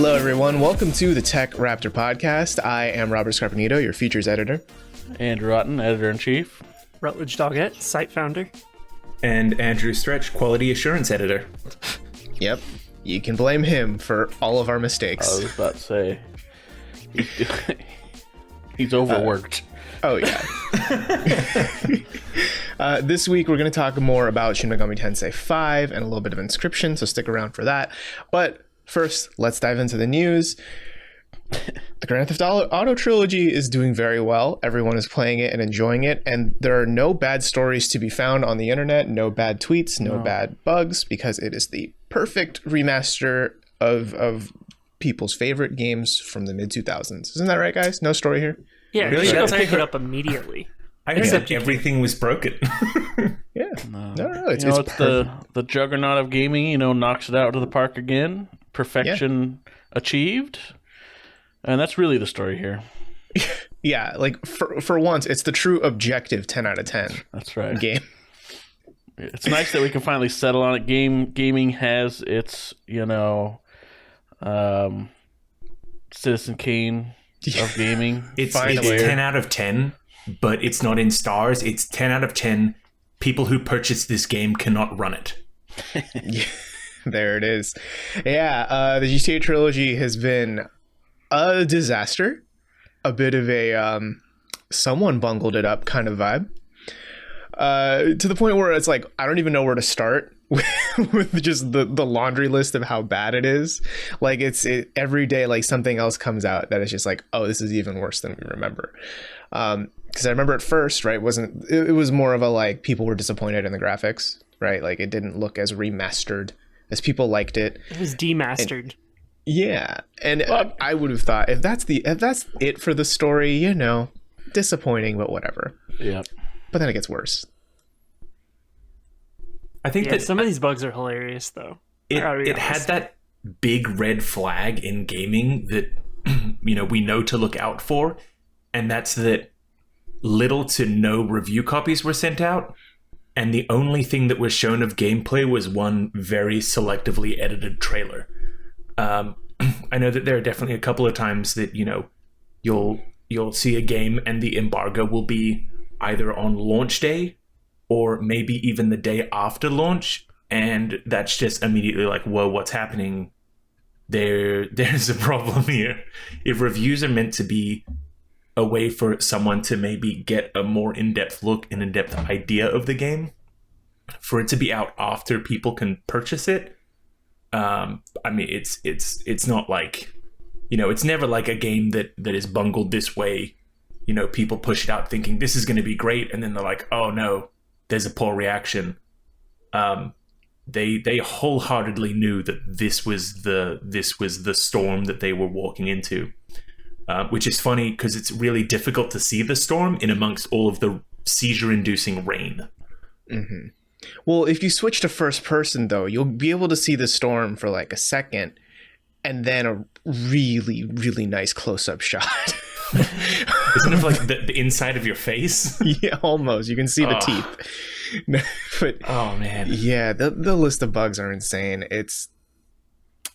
Hello, everyone. Welcome to the TechRaptor podcast. I am Robert Scarpanito, your features editor. Andrew Rotten, editor-in-chief. Rutledge Doggett, site founder. And Andrew Stretch, quality assurance editor. Yep. You can blame him for all of our mistakes. I was about to say, he's overworked. Oh, yeah. This week, we're going to talk more about Shin Megami Tensei 5 and a little bit of Inscryption, so stick around for that. But first, let's dive into the news. The Grand Theft Auto Trilogy is doing very well. Everyone is playing it and enjoying it, and there are no bad stories to be found on the internet, no bad tweets, no bad bugs, because it is the perfect remaster of people's favorite games from the mid-2000s. Isn't that right, guys? No story here? Yeah, Really? you should go That's pick it up immediately. I heard that everything was broken. Yeah. No, it's the juggernaut of gaming, knocks it out to the park again. Perfection achieved. And that's really the story here. Yeah, like for once, it's the true objective 10 out of 10. That's right. Game. It's nice that we can finally settle on it. Gaming has its, Citizen Kane of gaming. It's 10 out of 10, but it's not in stars. It's 10 out of 10. People who purchase this game cannot run it. Yeah, there it is. Yeah, the GTA Trilogy has been a disaster. A bit of a someone bungled it up kind of vibe. To the point where it's like, I don't even know where to start with just the laundry list of how bad it is. Like every day, like something else comes out that is just like, oh, this is even worse than we remember. Because I remember at first, right, it was more of a like people were disappointed in the graphics, right? Like it didn't look as remastered as people liked it. It was demastered. Yeah, and I would have thought if that's it for the story, disappointing, but whatever. Yeah. But then it gets worse. I think that some of these bugs are hilarious, though. It had that big red flag in gaming that we know to look out for, and that's that little to no review copies were sent out, and the only thing that was shown of gameplay was one very selectively edited trailer. I know that there are definitely a couple of times that you'll see a game and the embargo will be either on launch day or maybe even the day after launch, and that's just immediately like, whoa, what's happening? There's a problem here. If reviews are meant to be a way for someone to maybe get a more in-depth look and in-depth idea of the game, for it to be out after people can purchase it, it's not like, it's never like a game that is bungled this way. People push it out thinking this is going to be great, and then they're like, oh no, there's a poor reaction. They wholeheartedly knew that this was the storm that they were walking into, which is funny because it's really difficult to see the storm in amongst all of the seizure-inducing rain. Mm-hmm. Well, if you switch to first person, though, you'll be able to see the storm for like a second and then a really, really nice close-up shot. Isn't it like the inside of your face? Yeah, almost. You can see the teeth. But, oh, man. Yeah, the list of bugs are insane.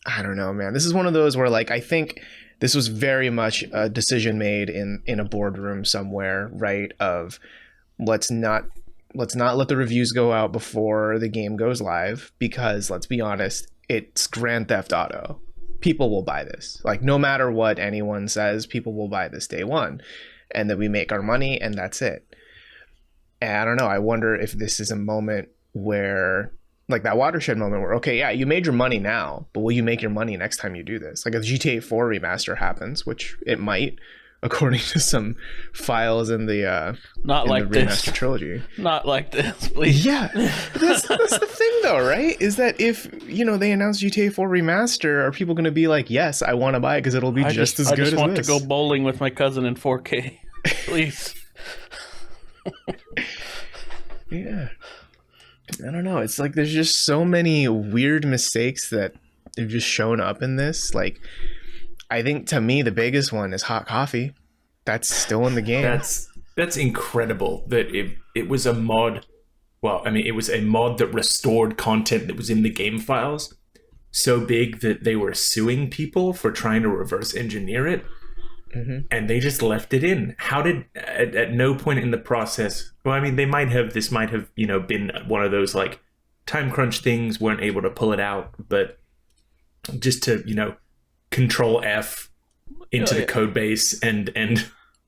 I don't know, man. This is one of those where, like, I think this was very much a decision made in a boardroom somewhere, right? Of let's not let the reviews go out before the game goes live, because let's be honest, it's Grand Theft Auto. People will buy this. Like, no matter what anyone says, people will buy this day one, and then we make our money, and that's it. And I don't know. I wonder if this is a moment where, like that watershed moment where, okay, yeah, you made your money now, but will you make your money next time you do this? Like if GTA 4 remaster happens, which it might, according to some files in the remaster trilogy. Not like this, please. Yeah, that's the thing, though, right? Is that if they announce GTA 4 remaster, are people going to be like, yes, I want to buy it because it'll be just as good as this? I just want to go bowling with my cousin in 4K, please. Yeah, I don't know. It's like there's just so many weird mistakes that have just shown up in this. Like, I think to me the biggest one is hot coffee. That's still in the game. That's incredible that it was a mod. Well, I mean, it was a mod that restored content that was in the game files, so big that they were suing people for trying to reverse engineer it. And they just left it in. How did at no point in the process? Well, I mean, this might have been one of those like time crunch things, weren't able to pull it out, but just to Control F into the code base and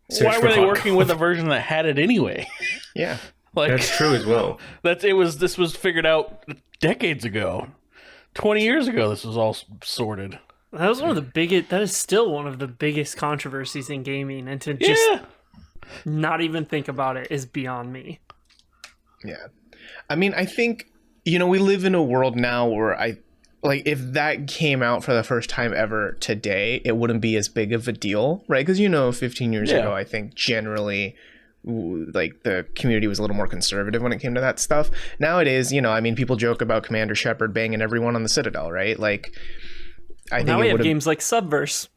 search why for were they hot working with a version that had it anyway? Yeah. Like, That's true as well. This was figured out decades ago. 20 years ago, this was all sorted. That was one of the biggest. That is still one of the biggest controversies in gaming, and to just not even think about it is beyond me. Yeah. I mean, I think, we live in a world now where if that came out for the first time ever today, it wouldn't be as big of a deal, right? Because, 15 years ago, I think generally, like, the community was a little more conservative when it came to that stuff. Nowadays, people joke about Commander Shepard banging everyone on the Citadel, right? Like, I think now we have games like Subverse.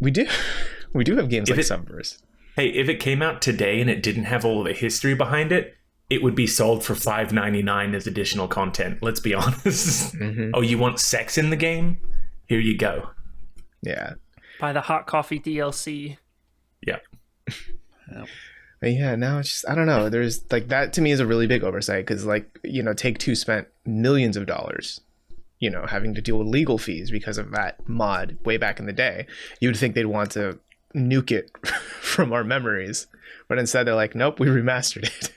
We do have games like Subverse. Hey, if it came out today and it didn't have all the history behind it, it would be sold for $5.99 as additional content. Let's be honest. Oh, you want sex in the game? Here you go. Yeah. Buy the hot coffee DLC. Yeah. But yeah, now it's just, I don't know. There's like, that to me is a really big oversight because Take-Two spent millions of dollars having to deal with legal fees because of that mod way back in the day. You would think they'd want to nuke it from our memories, but instead they're like, nope, we remastered it.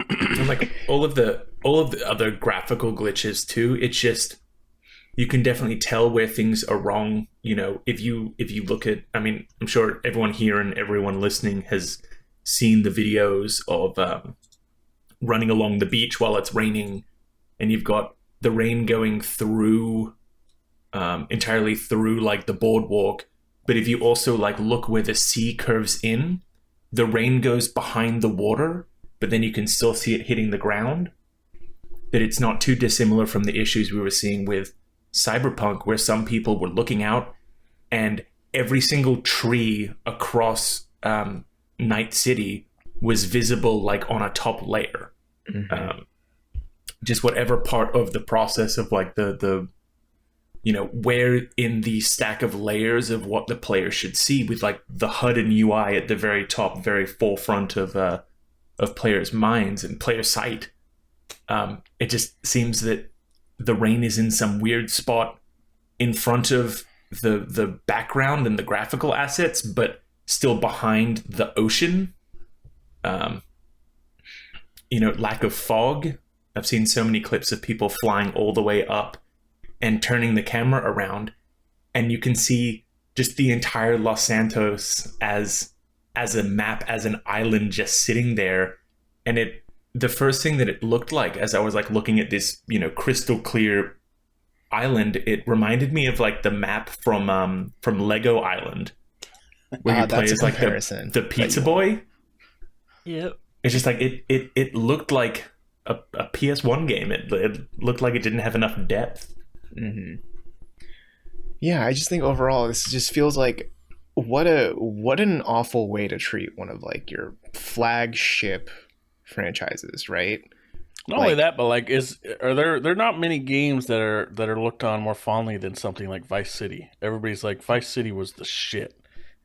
And like all of the other graphical glitches too, it's just, you can definitely tell where things are wrong. If you look at, I mean, I'm sure everyone here and everyone listening has seen the videos of running along the beach while it's raining, and you've got the rain going through entirely through like the boardwalk. But if you also like look where the sea curves in, the rain goes behind the water, but then you can still see it hitting the ground. That it's not too dissimilar from the issues we were seeing with Cyberpunk, where some people were looking out and every single tree across Night City was visible like on a top layer. Just whatever part of the process of like the where in the stack of layers of what the player should see, with like the HUD and UI at the very top, very forefront of players' minds and player sight. It just seems that the rain is in some weird spot in front of the background and the graphical assets, but still behind the ocean. Lack of fog. I've seen so many clips of people flying all the way up and turning the camera around, and you can see just the entire Los Santos as a map, as an island just sitting there. And the first thing that it looked like as I was like looking at this, crystal clear island, it reminded me of like the map from Lego Island, where you play as like the pizza boy. Yep. It's just like it looked like a PS1 game. It looked like it didn't have enough depth. Yeah, I just think overall this just feels like what an awful way to treat one of like your flagship franchises, right? Not only that, but like, are there not many games that are looked on more fondly than something like Vice City? Everybody's like, Vice City was the shit.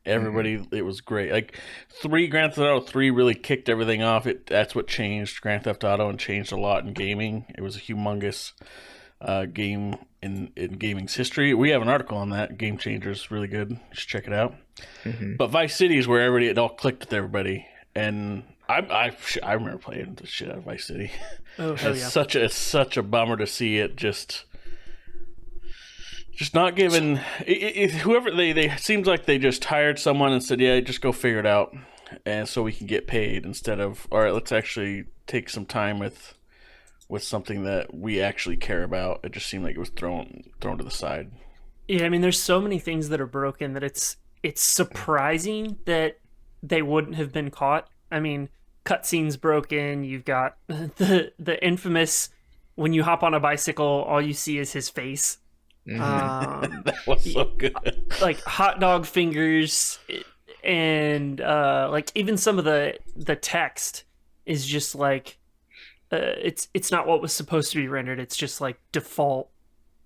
Everybody, it was great. Like Grand Theft Auto 3 really kicked everything off. That's what changed Grand Theft Auto and changed a lot in gaming. It was a humongous game in gaming's history. We have an article on that. Game Changers, really good. Just check it out. But Vice City is where it all clicked with everybody, and I remember playing the shit out of Vice City. Oh hell yeah! It's such a bummer to see it just not given. Whoever they seems like they just hired someone and said, yeah, just go figure it out, and so we can get paid, instead of, all right, let's actually take some time with something that we actually care about. It just seemed like it was thrown to the side. Yeah, I mean, there's so many things that are broken that it's surprising that they wouldn't have been caught. I mean, cutscenes broken. You've got the infamous, when you hop on a bicycle, all you see is his face. That was so good. Like hot dog fingers, and like even some of the text is just like it's not what was supposed to be rendered. It's just like default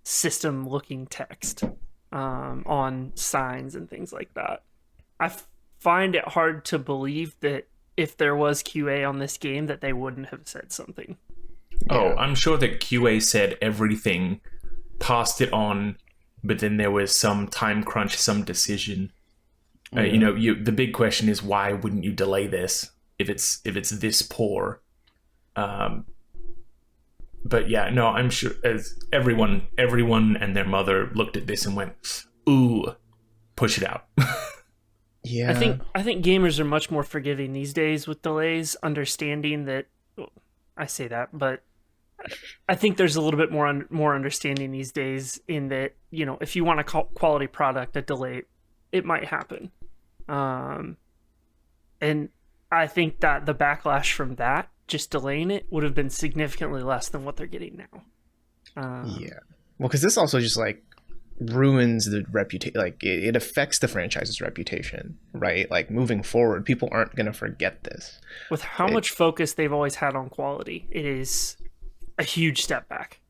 system looking text on signs and things like that. I find it hard to believe that if there was QA on this game that they wouldn't have said something. Oh, I'm sure that QA said everything, passed it on, but then there was some time crunch, some decision. The big question is, why wouldn't you delay this if it's this poor? But yeah, no, I'm sure as everyone and their mother looked at this and went, "Ooh, push it out." Yeah, I think gamers are much more forgiving these days with delays, understanding that. Well, I say that, but I think there's a little bit more understanding these days in that, if you want a quality product, a delay, it might happen. And I think that the backlash from that, just delaying it, would have been significantly less than what they're getting now. Yeah. Well, because this also just like ruins the reputation. Like it affects the franchise's reputation, right? Like moving forward, people aren't going to forget this. With how much focus they've always had on quality, it is a huge step back.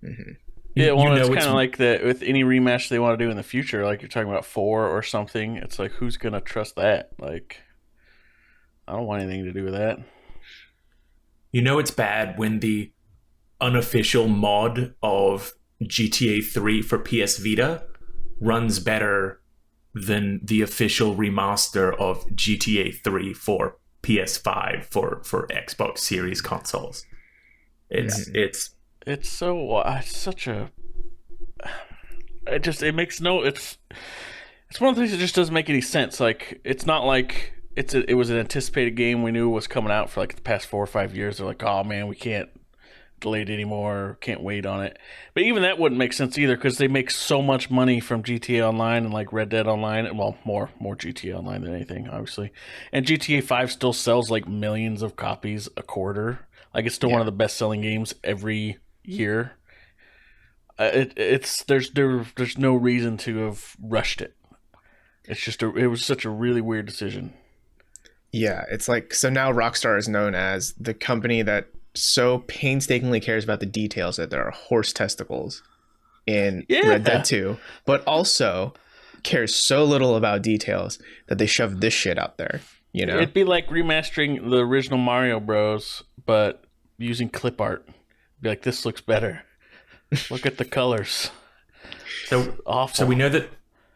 Mm-hmm. Yeah, well, it's kind of like that with any rematch they want to do in the future. Like you're talking about 4 or something. It's like, who's going to trust that? Like, I don't want anything to do with that. It's bad when the unofficial mod of GTA 3 for PS Vita runs better than the official remaster of GTA 3 for PS5 for Xbox Series consoles. It's one of the things that just doesn't make any sense. Like, it's not like it was an anticipated game we knew was coming out for like the past 4 or 5 years. They're like, oh man, we can't delay it anymore, can't wait on it. But even that wouldn't make sense either, because they make so much money from GTA Online and like Red Dead Online, and well, more GTA Online than anything, obviously. And GTA 5 still sells like millions of copies a quarter. Like, it's still one of the best selling games every year. There's no reason to have rushed it. It's just it was such a really weird decision. Yeah, it's like, so now Rockstar is known as the company that so painstakingly cares about the details that there are horse testicles in Red Dead 2, but also cares so little about details that they shove this shit out there. It'd be like remastering the original Mario Bros, but using clip art. Be like, this looks better. Look at the colors. So awful. So we know that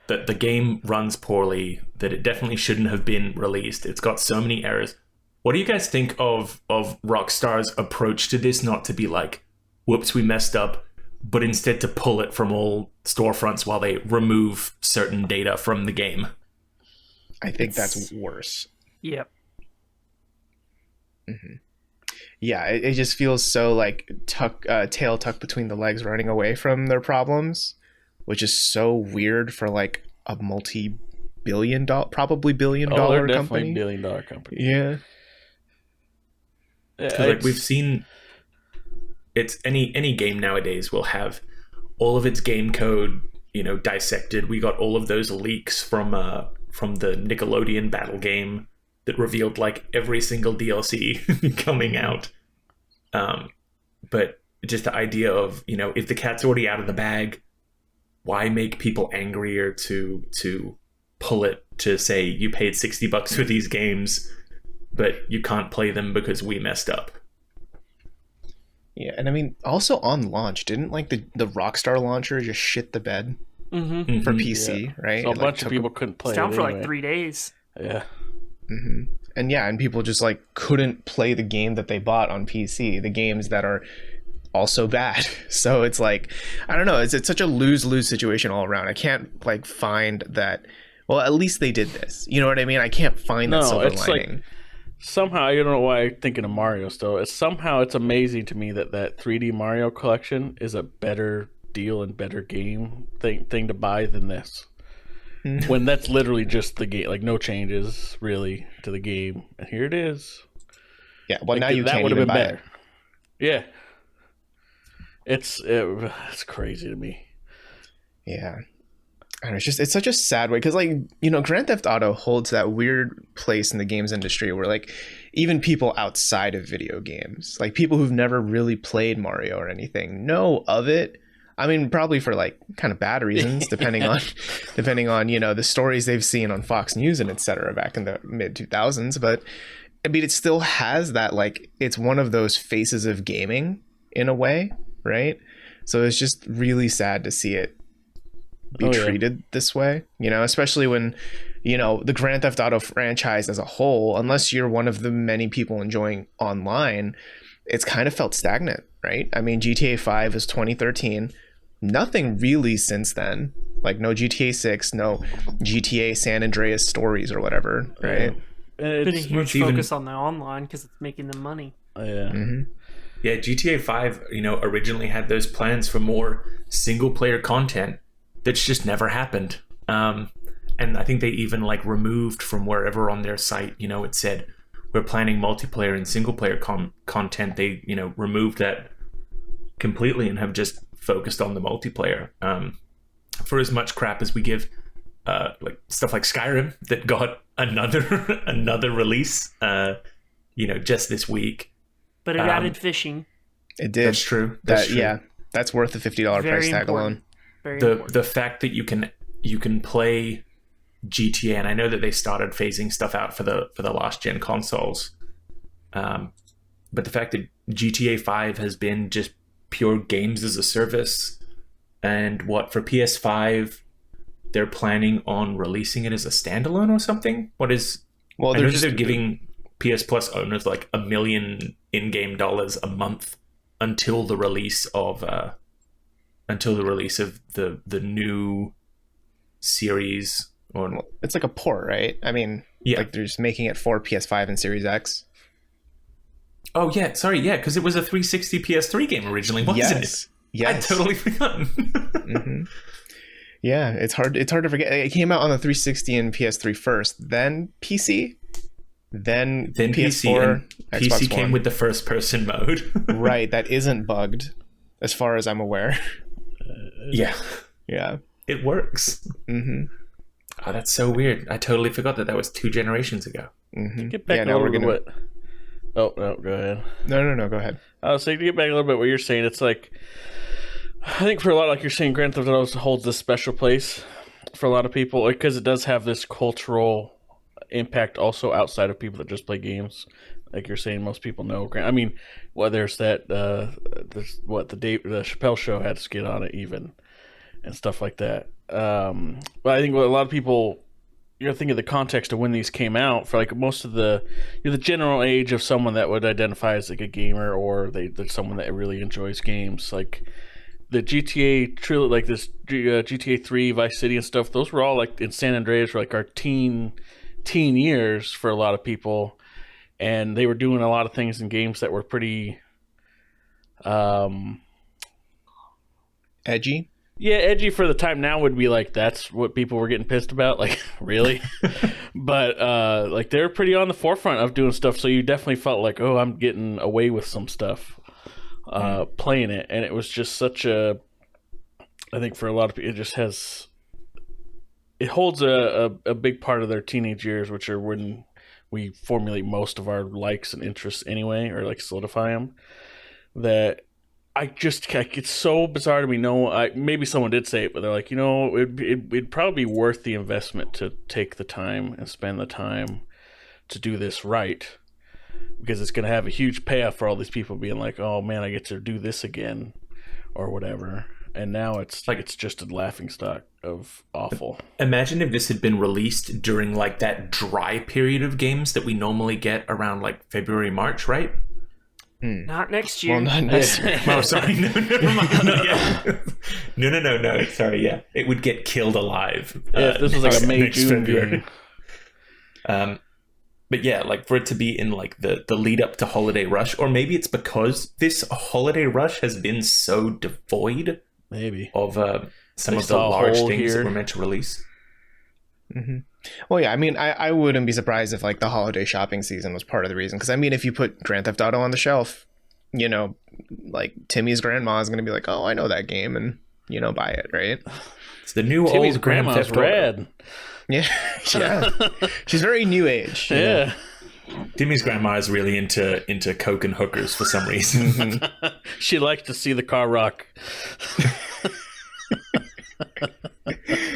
the game runs poorly, that it definitely shouldn't have been released. It's got so many errors. What do you guys think of Rockstar's approach to this? Not to be like, whoops, we messed up, but instead to pull it from all storefronts while they remove certain data from the game. I think that's worse. Yep. Mm-hmm. Yeah, it just feels so like tail tucked between the legs, running away from their problems, which is so weird for like a multi-billion-dollar, probably billion-dollar company. Billion-dollar company. Yeah. Like we've seen, it's any game nowadays will have all of its game code, dissected. We got all of those leaks from the Nickelodeon battle game that revealed like every single DLC coming out. But just the idea of, if the cat's already out of the bag, why make people angrier to pull it, to say you paid $60 for these games, but you can't play them because we messed up. Yeah, and I mean, also on launch, didn't like the Rockstar launcher just shit the bed for PC, right? So a bunch of people couldn't play it down for anyway. like 3 days. Yeah. Mm-hmm. And people just like couldn't play the game that they bought on PC, the games that are also bad. So it's like, I don't know, it's such a lose-lose situation all around. I can't like find that, well, at least they did this. You know what I mean? I can't find that silver lining. Like, somehow, I don't know why I'm thinking of Mario still. It's amazing to me that 3D Mario collection is a better deal and better game thing to buy than this. When that's literally just the game, like no changes really to the game, and here it is. Yeah, well, like, now you can't even buy it. Yeah, it's crazy to me. Yeah, I don't know, it's such a sad way because, like, you know, Grand Theft Auto holds that weird place in the games industry where, like, even people outside of video games, like people who've never really played Mario or anything, know of it. I mean, probably for like kind of bad reasons, depending on, you know, the stories they've seen on Fox News and etc. back in the mid 2000s. But I mean, it still has that, like, it's one of those faces of gaming in a way, right? So it's just really sad to see it be treated this way, you know, especially when, you know, the Grand Theft Auto franchise as a whole, unless you're one of the many people enjoying online, it's kind of felt stagnant, right? I mean, GTA 5 is 2013, nothing really since then, like no GTA 6, no GTA San Andreas stories or whatever, right? Been a huge focus on the online because it's making them money. Yeah, GTA 5, you know, originally had those plans for more single player content that's just never happened. And I think they even like removed from wherever on their site, you know, it said we're planning multiplayer and single player content. They, you know, removed that completely and have just focused on the multiplayer. For as much crap as we give like stuff like Skyrim that got another release, you know, just this week. But it added fishing. It did. That's true. That's true. Yeah, that's worth the $50 price tag alone. The fact that you can play GTA, and I know that they started phasing stuff out for the last gen consoles, but the fact that GTA 5 has been just pure games as a service, and what for PS5 they're planning on releasing it as a standalone or something. What is? Well, they're giving PS Plus owners like $1 million in-game dollars a month until the release of the new series. Or well, it's like a port, right? I mean, yeah, like they're just making it for PS5 and Series X. Oh yeah, sorry, yeah, because it was a 360 PS3 game originally, wasn't it? Yes, I totally forgotten. Yeah, it's hard to forget. It came out on the 360 and PS3 first, then PC, then PS4, PC, and Xbox PC came One. with the first person mode. Right, that isn't bugged, as far as I'm aware. Yeah, it works. Oh, that's so weird. I totally forgot that was 2 generations ago. Get back a little bit. Oh, no, go ahead. No, go ahead. So to get back a little bit what you're saying, it's like, I think for a lot, like you're saying, Grand Theft Auto holds this special place for a lot of people because it does have this cultural impact also outside of people that just play games. Like you're saying, most people know. I mean, well, there's that, the Chappelle Show had a skit on it even and stuff like that. But I think what a lot of people, you know, think of the context of when these came out for like most of the, you know, the general age of someone that would identify as like a gamer or they're someone that really enjoys games. Like the GTA Trilogy, like this GTA 3, Vice City and stuff, those were all like in San Andreas for like our teen years for a lot of people. And they were doing a lot of things in games that were pretty edgy. Yeah, edgy for the time now would be like that's what people were getting pissed about. Like, really? But like they're pretty on the forefront of doing stuff. So you definitely felt like, oh, I'm getting away with some stuff playing it. And it was just such a, I think for a lot of people, it holds a big part of their teenage years, which are when we formulate most of our likes and interests anyway, or like solidify them. That it's so bizarre to me. Maybe someone did say it, but they're like, you know, it'd probably be worth the investment to take the time and spend the time to do this right, because it's going to have a huge payoff for all these people being like, oh man, I get to do this again or whatever. And now it's like, it's just a laughingstock of awful. Imagine if this had been released during like that dry period of games that we normally get around like February, March, right? Not next year. Well, not next year. Oh, sorry. No, never mind. Not yet. No. Sorry, yeah. It would get killed alive. Yeah, this was like a May, June game. But yeah, like for it to be in like the lead up to Holiday Rush, or maybe it's because this Holiday Rush has been so devoid of some of the large things that were meant to release. Mm-hmm. Well, yeah, I mean, I wouldn't be surprised if like the holiday shopping season was part of the reason. Because I mean, if you put Grand Theft Auto on the shelf, you know, like Timmy's grandma is going to be like, oh, I know that game, and, you know, buy it, right? It's the new Timmy's old Grand grandma's Theft Auto. red. Yeah, yeah. She's very new age. you know? Yeah. Timmy's grandma is really into coke and hookers for some reason. She likes to see the car rock.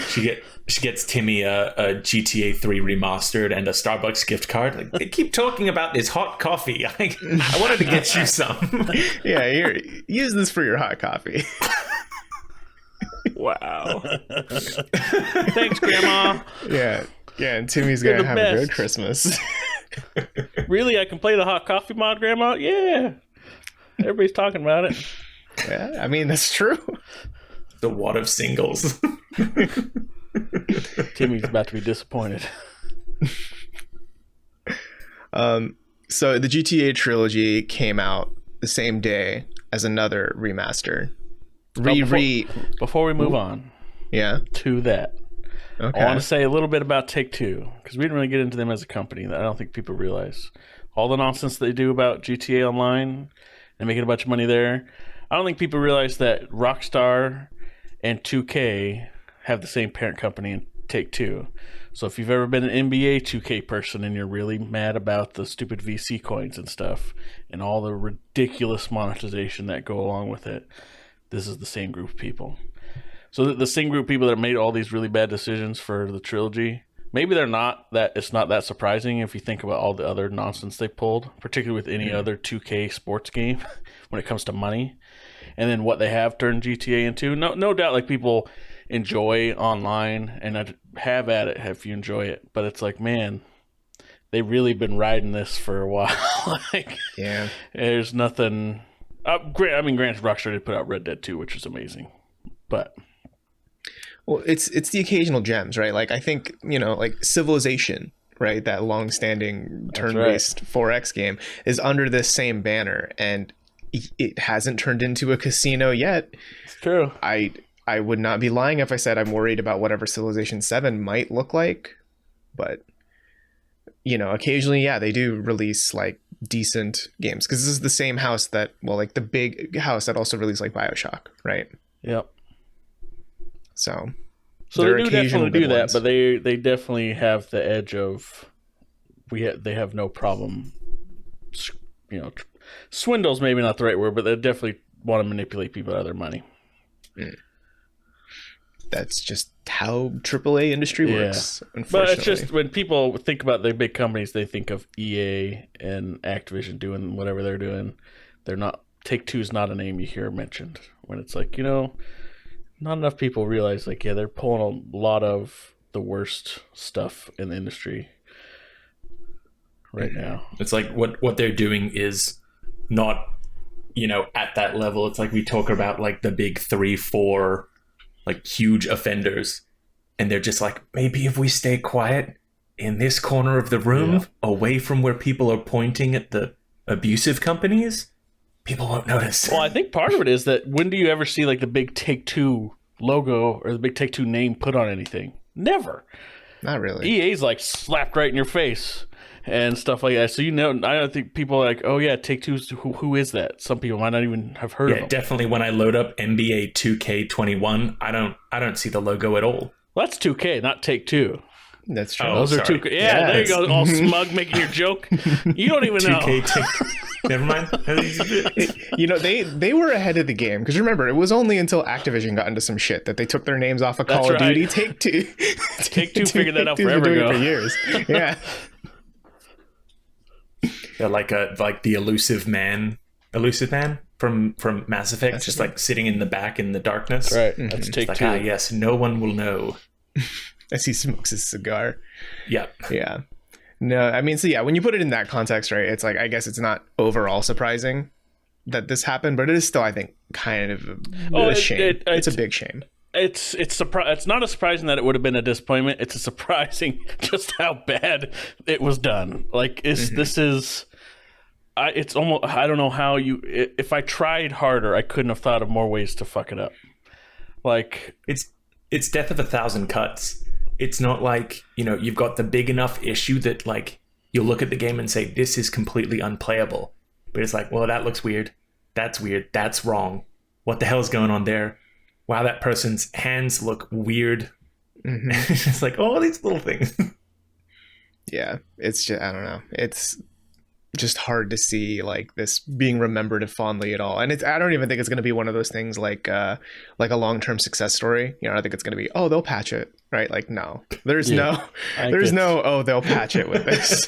She gets Timmy a GTA 3 remastered and a Starbucks gift card. Like, they keep talking about this hot coffee. I wanted to get you some. Yeah, here, use this for your hot coffee. Wow. Thanks, Grandma. Yeah, yeah, and Timmy's You're gonna the have best. a good Christmas. Really? I can play the hot coffee mod, Grandma? Yeah. Everybody's talking about it. Yeah, I mean that's true. The wad of singles. Timmy's about to be disappointed. So the GTA Trilogy came out the same day as another remaster. Before we move on Yeah. to that, Okay. I want to say a little bit about Take-Two, because we didn't really get into them as a company. That I don't think people realize. All the nonsense they do about GTA Online and making a bunch of money there. I don't think people realize that Rockstar and 2K have the same parent company in Take-Two. So if you've ever been an NBA 2K person and you're really mad about the stupid VC coins and stuff and all the ridiculous monetization that go along with it, this is the same group of people. So the same group of people that made all these really bad decisions for the trilogy, maybe they're not that. It's not that surprising if you think about all the other nonsense they pulled, particularly with any other 2K sports game when it comes to money, and then what they have turned GTA into. No doubt, like people enjoy online and I'd have at it if you enjoy it, but it's like, man, they've really been riding this for a while. Like, Yeah. there's nothing. Granted, Rockstar did put out Red Dead 2, which is amazing, but. Well, it's the occasional gems, right? Like I think, like Civilization, right? That long-standing turn-based 4X game is under this same banner, and it hasn't turned into a casino yet. It's true. I would not be lying if I said I'm worried about whatever Civilization 7 might look like, but occasionally, yeah, they do release like decent games because this is the same house that, like the big house that also released like BioShock, right? Yep. So they there are do occasional definitely do good that, ones. but they definitely have the edge of they have no problem. Swindle's maybe not the right word, but they definitely want to manipulate people out of their money. That's just how AAA industry works. But Unfortunately, it's just when people think about the big companies, they think of EA and Activision doing whatever they're doing. They're not. Take-Two's not a name you hear mentioned when it's like, not enough people realize like, yeah, they're pulling a lot of the worst stuff in the industry right now. It's like what they're doing is not, at that level. It's like we talk about like the big 3, 4 like huge offenders, and they're just like, maybe if we stay quiet in this corner of the room, away from where people are pointing at the abusive companies, people won't notice. Well, I think part of it is that when do you ever see like the big Take-Two logo or the big Take-Two name put on anything? Never. not really. EA's like slapped right in your face and stuff like that. So I don't think people are like, oh yeah, Take-Two's who is that? Some people might not even have heard of Yeah, them. definitely. When I load up NBA 2K21, I don't see the logo at all. Well, that's 2K, not Take-Two. That's true. Oh, Those are sorry. 2K. Yeah, there you go. All smug making your joke. You don't even know. 2K. Never mind. They were ahead of the game because remember, it was only until Activision got into some shit that they took their names off of That's Call of right. Duty. Take-Two figured that out Take-Two's been forever doing it ago. for years. Yeah. They're like the elusive man from Mass Effect, just like sitting in the back in the darkness. Right. That's It's Take-Two. like, yes, no one will know. As he smokes his cigar. Yeah. Yeah. No, I mean, so yeah, when you put it in that context, right, it's like, I guess it's not overall surprising that this happened, but it is still, I think, kind of a shame. It's a big shame. It's not a surprising that it would have been a disappointment. It's a surprising just how bad it was done. Like this is it's almost, I don't know how if I tried harder, I couldn't have thought of more ways to fuck it up. Like It's death of 1,000 cuts. It's not like, you've got the big enough issue that like you'll look at the game and say this is completely unplayable. But it's like, well, that looks weird. That's weird. That's wrong. What the hell's going on there? wow, that person's hands look weird. Mhm. It's like, oh, these little things. Yeah, it's just, I don't know. It's just hard to see like this being remembered fondly at all. And I don't even think it's going to be one of those things like a long-term success story. You know, I think it's going to be, oh, they'll patch it, right? Like, no, there's no, oh, they'll patch it with this.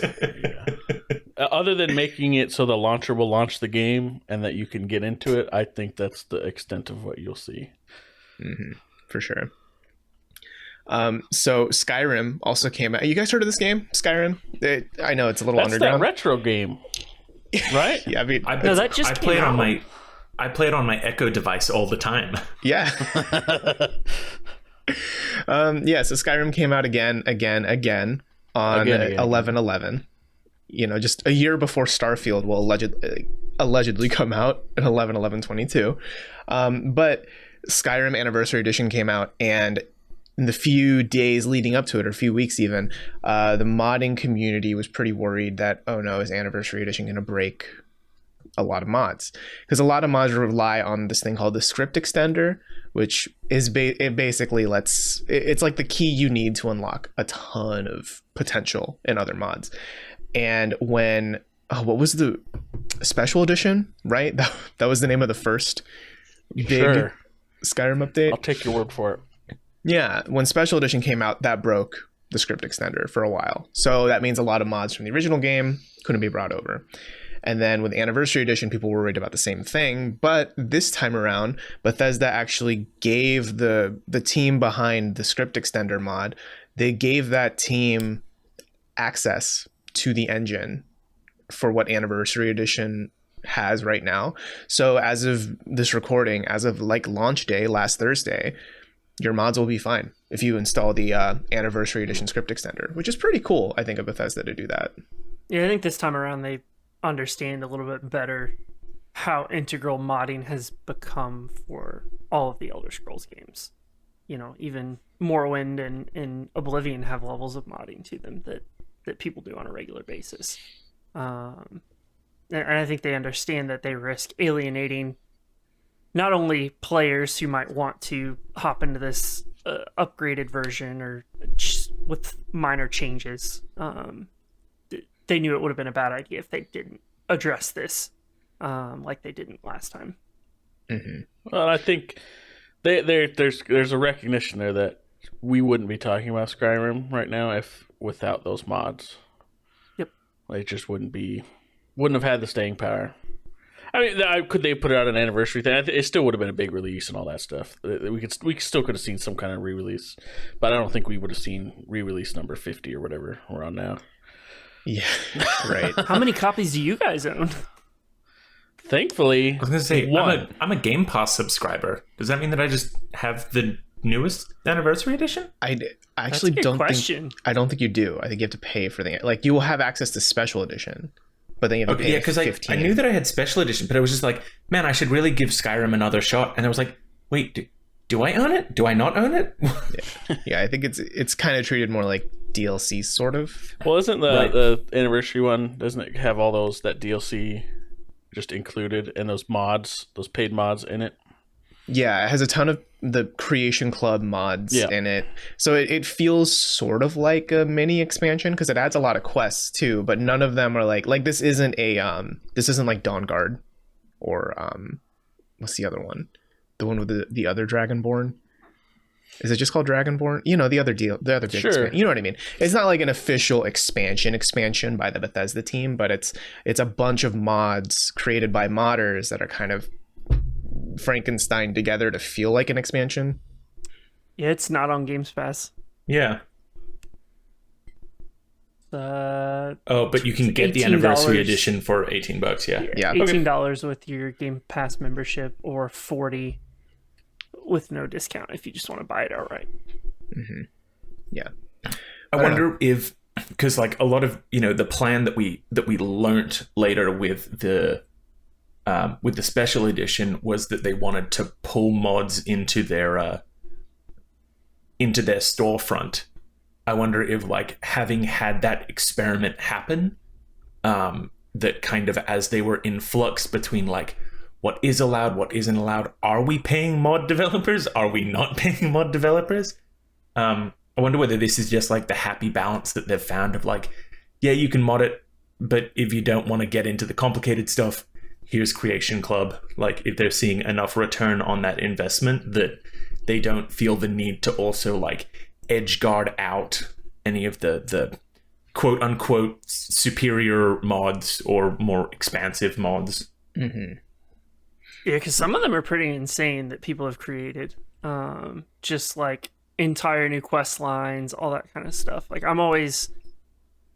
Other than making it so the launcher will launch the game and that you can get into it, I think that's the extent of what you'll see. Mm-hmm, for sure. So Skyrim also came out. You guys heard of this game, Skyrim? I know it's a little That's underground. that retro game, right? Yeah, I mean, I came play it out. I play it on my Echo device all the time. yeah. Yeah, so Skyrim came out again on 11/11. You know, just a year before Starfield will allegedly come out in 11/11/22. But Skyrim Anniversary Edition came out, and in the few days leading up to it, or a few weeks even, the modding community was pretty worried that, oh no, is Anniversary Edition going to break a lot of mods? Because a lot of mods rely on this thing called the script extender, which is it basically it's like the key you need to unlock a ton of potential in other mods. And when what was the special edition, right? That was the name of the first big Skyrim update. I'll take your word for it. Yeah, when Special Edition came out, that broke the script extender for a while. So that means a lot of mods from the original game couldn't be brought over. And then with Anniversary Edition, people were worried about the same thing. But this time around, Bethesda actually gave the team behind the script extender mod, they gave that team access to the engine for what Anniversary Edition has right now. So as of this recording, as of like launch day last Thursday, your mods will be fine if you install the Anniversary Edition script extender, which is pretty cool, I think, of Bethesda to do that. Yeah, I think this time around they understand a little bit better how integral modding has become for all of the Elder Scrolls games. You know, even Morrowind and Oblivion have levels of modding to them that people do on a regular basis. And I think they understand that they risk alienating not only players who might want to hop into this upgraded version or with minor changes. They knew it would have been a bad idea if they didn't address this like they didn't last time. Mm-hmm. Well, I think there's a recognition there that we wouldn't be talking about Skyrim right now if without those mods. Yep, it just wouldn't have had the staying power. I mean, could they put out an anniversary thing? It still would have been a big release and all that stuff. We still could have seen some kind of re-release, but I don't think we would have seen re-release number 50 or whatever we're on now. Yeah, right. How many copies do you guys own? Thankfully, I was going to say, one. I'm a Game Pass subscriber. Does that mean that I just have the newest Anniversary Edition? I actually don't question. think. I don't think you do. I think you have to pay for you will have access to Special Edition. But then you have to pay yeah, because I knew that I had Special Edition, but I was just like, man, I should really give Skyrim another shot. And I was like, wait, do I own it? Do I not own it? Yeah, I think it's kind of treated more like DLC, sort of. Well, isn't the anniversary one, doesn't it have all that DLC just included and those mods, those paid mods in it? Yeah, it has a ton of the Creation Club mods in it. So it feels sort of like a mini expansion because it adds a lot of quests too, but none of them are like this isn't like Dawnguard or what's the other one? The one with the other Dragonborn? Is it just called Dragonborn? You know, the other big expansion. You know what I mean? It's not like an official expansion by the Bethesda team, but it's a bunch of mods created by modders that are kind of Frankenstein together to feel like an expansion. Yeah, it's not on Games Pass. Yeah. But you can get the $18 Anniversary Edition for $18. Yeah. $18 with your Game Pass membership, or $40 with no discount if you just want to buy it outright. Mm-hmm. Yeah. I wonder if, because like a lot of the plan that we learnt later with the Special Edition was that they wanted to pull mods into their storefront. I wonder if, like, having had that experiment happen, that kind of as they were in flux between like, what is allowed, what isn't allowed. Are we paying mod developers? Are we not paying mod developers? I wonder whether this is just like the happy balance that they've found of like, yeah, you can mod it, but if you don't want to get into the complicated stuff, here's Creation Club. Like, if they're seeing enough return on that investment that they don't feel the need to also like edge guard out any of the quote unquote superior mods or more expansive mods. Mm-hmm. Yeah, because some of them are pretty insane that people have created. Just like entire new quest lines, all that kind of stuff. Like, I'm always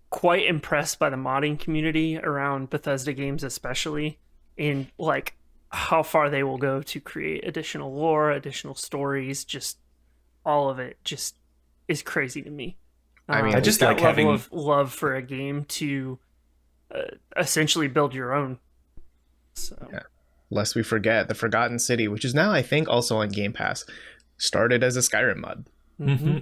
quite impressed by the modding community around Bethesda games, especially in like how far they will go to create additional lore, additional stories. Just all of it just is crazy to me. I mean, I just that like level having of love for a game to essentially build your own. So. Yeah. Lest we forget, the Forgotten City, which is now, I think, also on Game Pass, started as a Skyrim mod. Mm-hmm.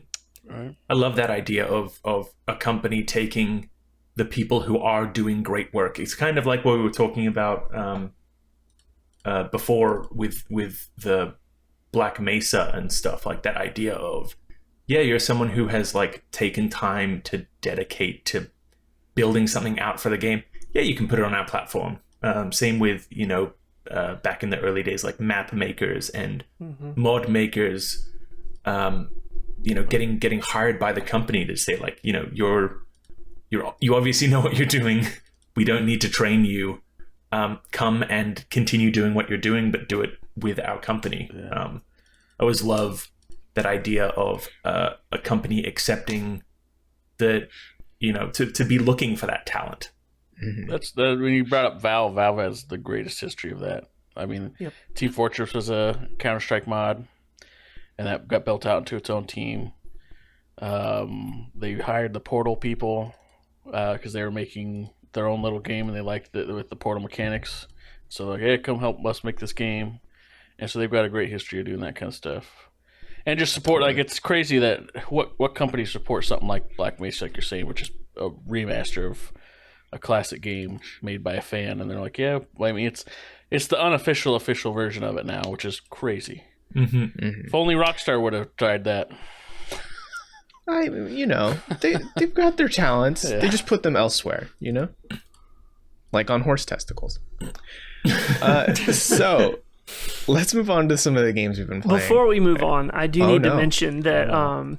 Right. I love that idea of a company taking the people who are doing great work. It's kind of like what we were talking about before with the Black Mesa and stuff, like that idea of, yeah, you're someone who has like taken time to dedicate to building something out for the game. Yeah, you can put it on our platform. Same with, back in the early days, like map makers and mod makers, getting hired by the company to say like, you obviously know what you're doing. We don't need to train you. Come and continue doing what you're doing, but do it with our company. Yeah. I always love that idea of a company accepting that, to be looking for that talent. Mm-hmm. When you brought up Valve has the greatest history of that. I mean, Yep. Team Fortress was a Counter-Strike mod, and that got built out into its own team. They hired the Portal people because they were making their own little game, and they liked it with the Portal mechanics. So like, hey, come help us make this game. And so they've got a great history of doing that kind of stuff. And just support, like, it's crazy that what companies support something like Black Mesa, like you're saying, which is a remaster of a classic game made by a fan, and they're like, yeah, well, I mean, it's the unofficial official version of it now, which is crazy. Mm-hmm. Mm-hmm. If only Rockstar would have tried that. They've got their talents. Yeah. They just put them elsewhere, like on horse testicles. So let's move on to some of the games we've been playing. Before we move on, I do need to no. mention that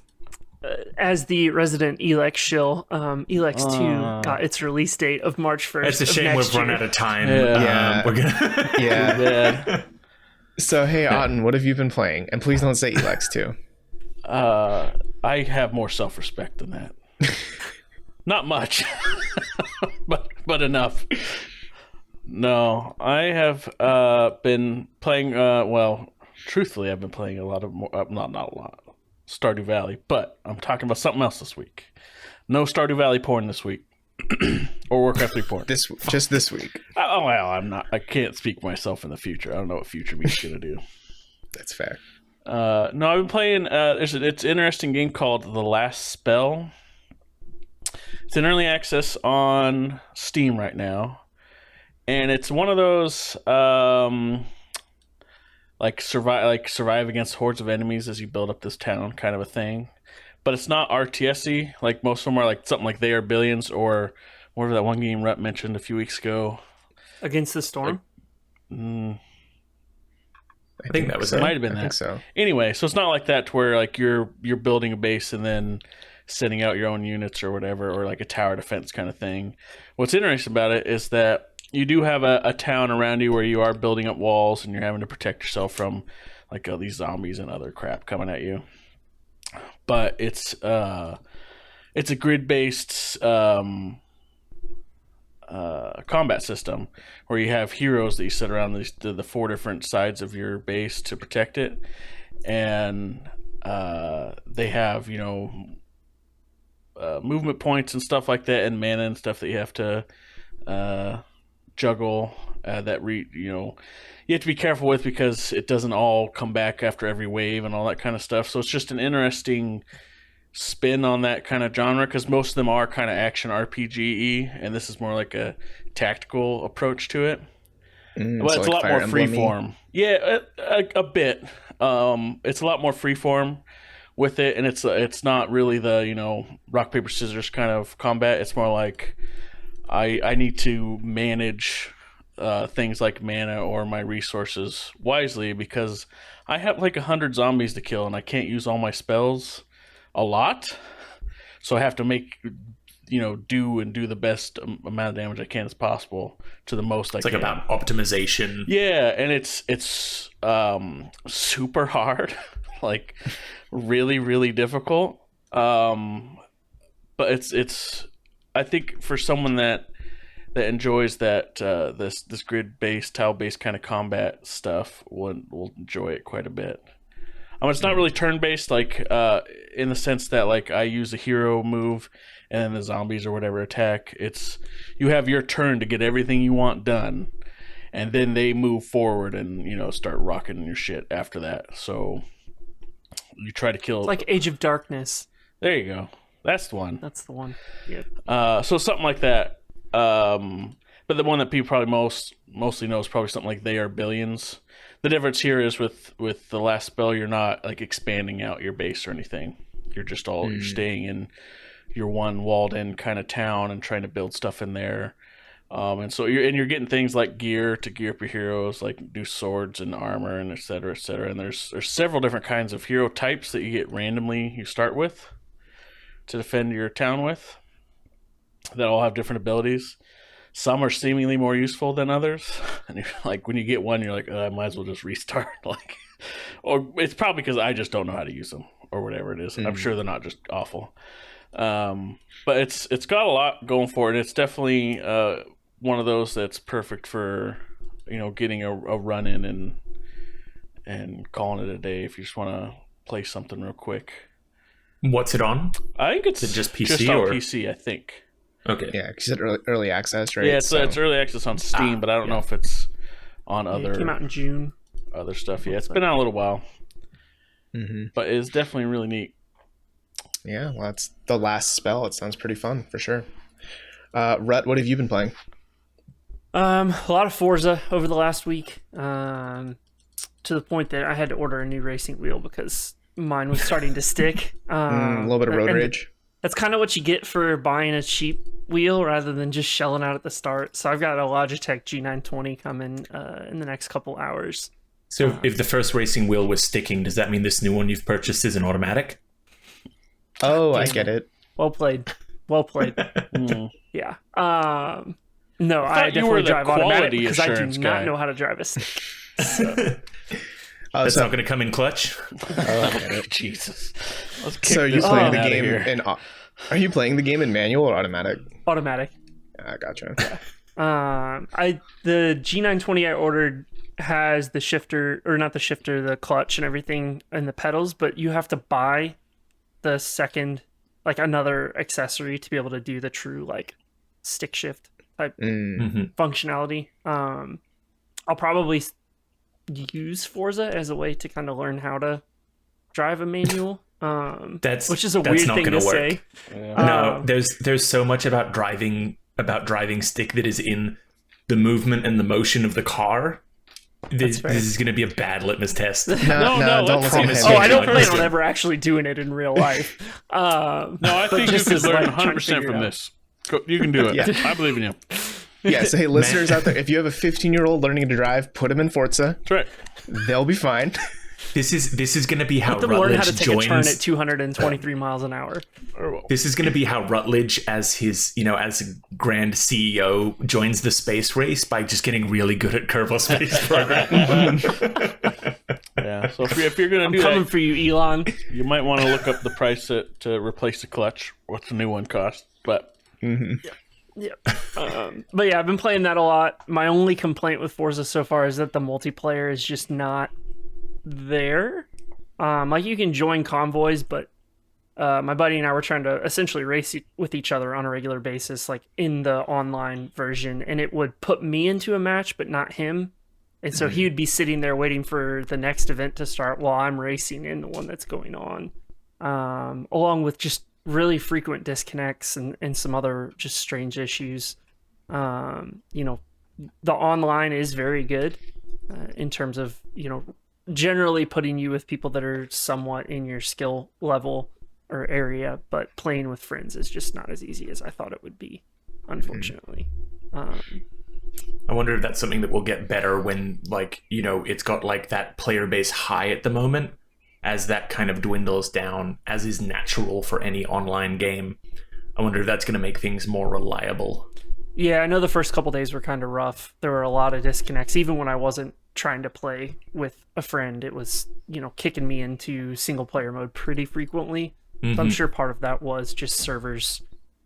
as the resident Elex shill, Elex 2 got its release date of March 1st. It's a shame we've run out of time. Yeah. We're gonna Yeah. Yeah. So hey, Otten, what have you been playing? And please don't say Elex 2. I have more self-respect than that. Not much, but enough. No, I have been playing. Truthfully, I've been playing a lot of more. Not a lot. Stardew Valley, but I'm talking about something else this week. No Stardew Valley porn this week, or Warcraft 3 porn. Just this week. Oh well, I'm not. I can't speak for myself in the future. I don't know what future me's gonna do. That's fair. No, I've been playing. It's an interesting game called The Last Spell. It's in early access on Steam right now, and it's one of those survive against hordes of enemies as you build up this town kind of a thing. But it's not RTS-y. Like most of them are like something like They Are Billions or whatever that one game Rep mentioned a few weeks ago. Against the Storm? I think that was It it. might have been I that. think so. Anyway, so it's not like that to where like you're building a base and then sending out your own units or whatever, or like a tower defense kind of thing. What's interesting about it is that you do have a town around you where you are building up walls and you're having to protect yourself from like these zombies and other crap coming at you. But it's a grid-based combat system where you have heroes that you set around the four different sides of your base to protect it, and they have movement points and stuff like that, and mana and stuff that you have to juggle. You have to be careful with because it doesn't all come back after every wave and all that kind of stuff. So it's just an interesting spin on that kind of genre because most of them are kind of action RPG-y, and this is more like a tactical approach to it. But so it's a like lot Fire more Emblem-y? freeform. Yeah, a bit. It's a lot more freeform with it, and it's not really the rock paper scissors kind of combat. It's more like I need to manage things like mana or my resources wisely, because I have like 100 zombies to kill, and I can't use all my spells a lot, so I have to make do the best amount of damage I can as possible to the most I can. It's like about optimization. Yeah, and it's super hard, like really, really difficult. But it's I think for someone that enjoys that this grid based, tile based kind of combat stuff will enjoy it quite a bit. It's not really turn based, like in the sense that like I use a hero move and then the zombies or whatever attack. It's you have your turn to get everything you want done, and then they move forward and start rocking your shit after that. So you try to kill. It's like Age of Darkness. There you go. That's the one. That's the one. Yeah. So something like that. But the one that people probably mostly know is probably something like They Are Billions. The difference here is with the last spell, you're not like expanding out your base or anything. You're just you're staying in your one walled in kind of town and trying to build stuff in there. And so you're getting things like gear to gear up your heroes, like new swords and armor and et cetera, et cetera. And there's several different kinds of hero types that you get randomly you start with to defend your town with that all have different abilities. Some are seemingly more useful than others, and you're like, when you get one, you're like, I might as well just restart. Like, or it's probably because I just don't know how to use them or whatever it is. I'm sure they're not just awful, but it's got a lot going for it. It's definitely one of those that's perfect for getting a run in and calling it a day if you just want to play something real quick. What's it on? I think it's Is it just PC just on or PC, I think. Okay. Yeah, because it's early access, right? Yeah, it's early access on Steam, but I don't know if it's on other. It came out in June. Other stuff. Yeah, it's been out a little while, but it's definitely really neat. Yeah, well, that's the last spell. It sounds pretty fun for sure. Rut, what have you been playing? A lot of Forza over the last week, to the point that I had to order a new racing wheel because mine was starting to stick. A little bit of road rage. That's kind of what you get for buying a cheap wheel rather than just shelling out at the start. So I've got a Logitech G920 coming in the next couple hours. So if the first racing wheel was sticking, does that mean this new one you've purchased is an automatic? Oh, I get it. Well played. Yeah. No, I you were definitely the drive automatic quality because I do assurance not guy. know how to drive a stick. That's not going to come in clutch. I get it. Jesus. Let's kick So are you this playing thing the outta game here. in? Are you playing the game in manual or automatic? Automatic. I gotcha. The G920 I ordered has the shifter, or not the shifter, the clutch and everything and the pedals, but you have to buy the second, like another accessory to be able to do the true like stick shift type functionality. I'll probably use Forza as a way to kind of learn how to drive a manual. Which is a weird thing to say. No, there's so much about driving stick that is in the movement and the motion of the car. This is going to be a bad litmus test. No, don't listen to him. Oh, I don't plan on ever actually doing it in real life. No, I think you could learn 100% from this. You can do it. Yeah. I believe in you. Yeah, so hey, listeners out there, if you have a 15-year-old learning to drive, put them in Forza. That's right. They'll be fine. This is going to be how Let them learn how to Rutledge take a turn joins. at 223 miles an hour. This is going to be how Rutledge, as his as a grand CEO, joins the space race by just getting really good at Kerbal Space Program. Yeah. So if you're going to do Coming that, for you, Elon. you might want to look up the price to replace the clutch. What's the new one cost? But Yeah. But yeah, I've been playing that a lot. My only complaint with Forza so far is that the multiplayer is just not there. Like you can join convoys, but my buddy and I were trying to essentially race with each other on a regular basis, like in the online version, and it would put me into a match, but not him. And so he would be sitting there waiting for the next event to start while I'm racing in the one that's going on, along with just really frequent disconnects and some other just strange issues. the online is very good in terms of, generally putting you with people that are somewhat in your skill level or area, but playing with friends is just not as easy as I thought it would be, unfortunately. I wonder if that's something that will get better when, it's got that player base high at the moment. As that kind of dwindles down, as is natural for any online game, I wonder if that's going to make things more reliable. Yeah, I know the first couple days were kind of rough. There were a lot of disconnects. Even when I wasn't trying to play with a friend, it was, kicking me into single player mode pretty frequently. So I'm sure part of that was just servers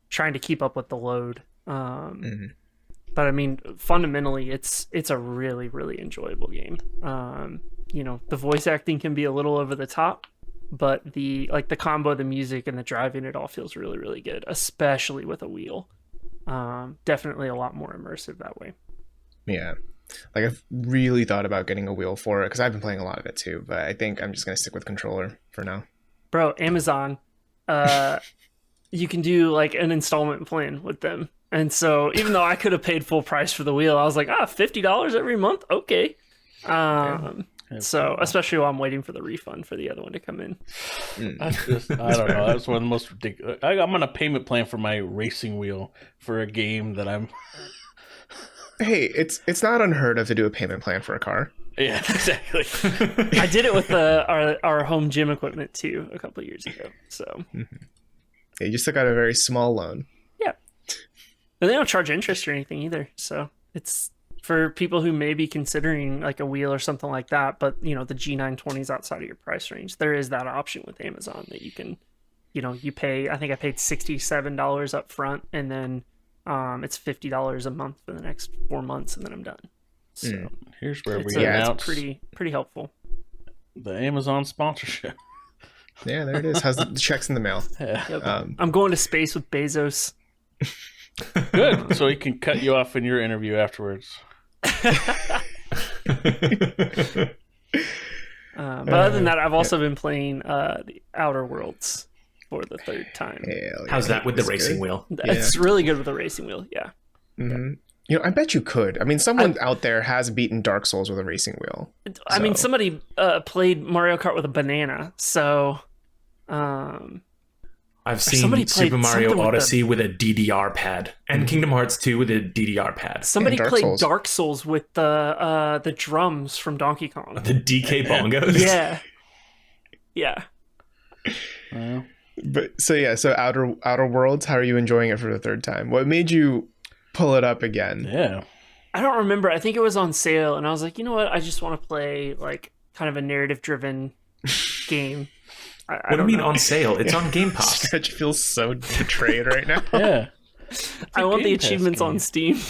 trying to keep up with the load. But I mean, fundamentally, it's a really, really enjoyable game. The voice acting can be a little over the top, but the combo, the music, and the driving, it all feels really, really good, especially with a wheel. Definitely a lot more immersive that way. Yeah. I've really thought about getting a wheel for it because I've been playing a lot of it too, but I think I'm just going to stick with controller for now. Bro, Amazon, you can do an installment plan with them. And so even though I could have paid full price for the wheel, I was like, $50 every month? Okay. So especially while I'm waiting for the refund for the other one to come in. I don't know. That's one of the most ridiculous. I'm on a payment plan for my racing wheel for a game that I'm. Hey, it's not unheard of to do a payment plan for a car. Yeah, exactly. I did it with our home gym equipment too a couple of years ago. So yeah, you just took out a very small loan. Yeah, and they don't charge interest or anything either. So it's for people who may be considering a wheel or something like that, but the G920 is outside of your price range. There is that option with Amazon that you can, you pay. I think I paid $67 up front, and then it's $50 a month for the next 4 months, and then I'm done. So here's where we it's announce pretty helpful. The Amazon sponsorship. Yeah, there it is. How's the checks in the mail? Yeah. Yep. I'm going to space with Bezos. Good. So he can cut you off in your interview afterwards. But other than that, I've also been playing the Outer Worlds for the third time. How's that with the racing wheel? It's really good with the racing wheel. Yeah. I bet you could. I mean, someone out there has beaten Dark Souls with a racing wheel. I mean, somebody played Mario Kart with a banana. So, I've seen Super Mario Odyssey with a DDR pad, and Kingdom Hearts 2 with a DDR pad. Somebody played Dark Souls with the drums from Donkey Kong. The DK bongos. Yeah. But so Outer Worlds. How are you enjoying it for the third time? What made you pull it up again? Yeah. I don't remember. I think it was on sale, and I was like, you know what? I just want to play kind of a narrative-driven game. What do you mean on sale? It's on Game Pass. Stretch feels so betrayed right now. Yeah. I want the achievements on Steam.